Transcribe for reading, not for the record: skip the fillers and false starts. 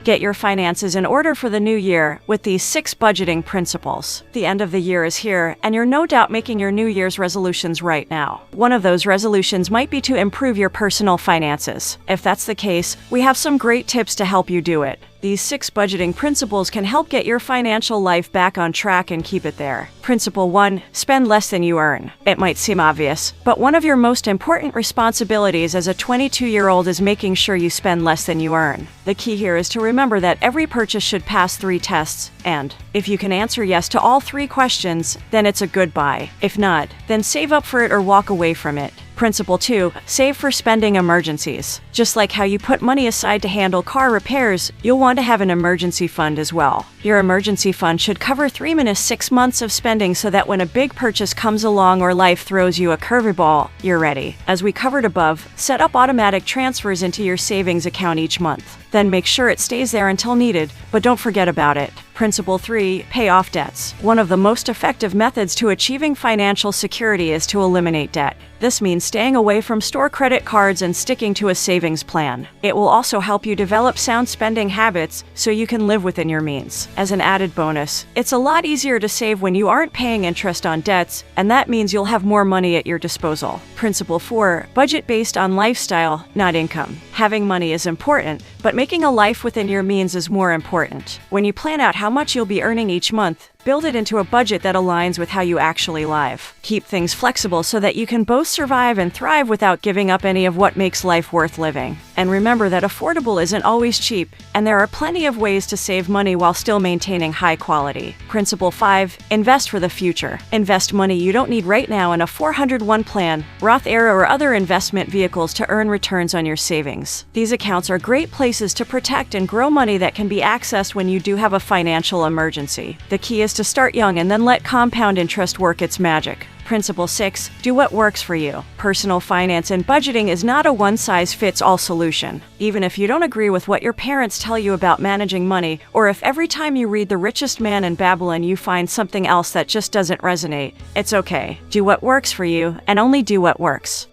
Get your finances in order for the new year with these 6 budgeting principles. The end of the year is here, and you're no doubt making your New Year's resolutions right now. One of those resolutions might be to improve your personal finances. If that's the case, we have some great tips to help you do it. These 6 budgeting principles can help get your financial life back on track and keep it there. Principle 1. Spend less than you earn. It might seem obvious, but one of your most important responsibilities as a 22-year-old is making sure you spend less than you earn. The key here is to remember that every purchase should pass 3 tests, and if you can answer yes to all 3 questions, then it's a good buy. If not, then save up for it or walk away from it. Principle 2. Save for spending emergencies. Just like how you put money aside to handle car repairs, you'll want to have an emergency fund as well. Your emergency fund should cover 3 to 6 months of spending so that when a big purchase comes along or life throws you a curveball, you're ready. As we covered above, set up automatic transfers into your savings account each month. Then make sure it stays there until needed, but don't forget about it. Principle 3. Pay off debts. One of the most effective methods to achieving financial security is to eliminate debt. This means staying away from store credit cards and sticking to a savings plan. It will also help you develop sound spending habits so you can live within your means. As an added bonus, it's a lot easier to save when you aren't paying interest on debts, and that means you'll have more money at your disposal. Principle 4. Budget based on lifestyle, not income. Having money is important, but making a life within your means is more important. When you plan out how much you'll be earning each month, build it into a budget that aligns with how you actually live. Keep things flexible so that you can both survive and thrive without giving up any of what makes life worth living. And remember that affordable isn't always cheap, and there are plenty of ways to save money while still maintaining high quality. Principle 5. Invest for the future. Invest money you don't need right now in a 401 plan, Roth IRA, or other investment vehicles to earn returns on your savings. These accounts are great places to protect and grow money that can be accessed when you do have a financial emergency. The key is to start young and then let compound interest work its magic. Principle 6. Do what works for you. Personal finance and budgeting is not a one-size-fits-all solution. Even if you don't agree with what your parents tell you about managing money, or if every time you read The Richest Man in Babylon you find something else that just doesn't resonate, it's okay. Do what works for you, and only do what works.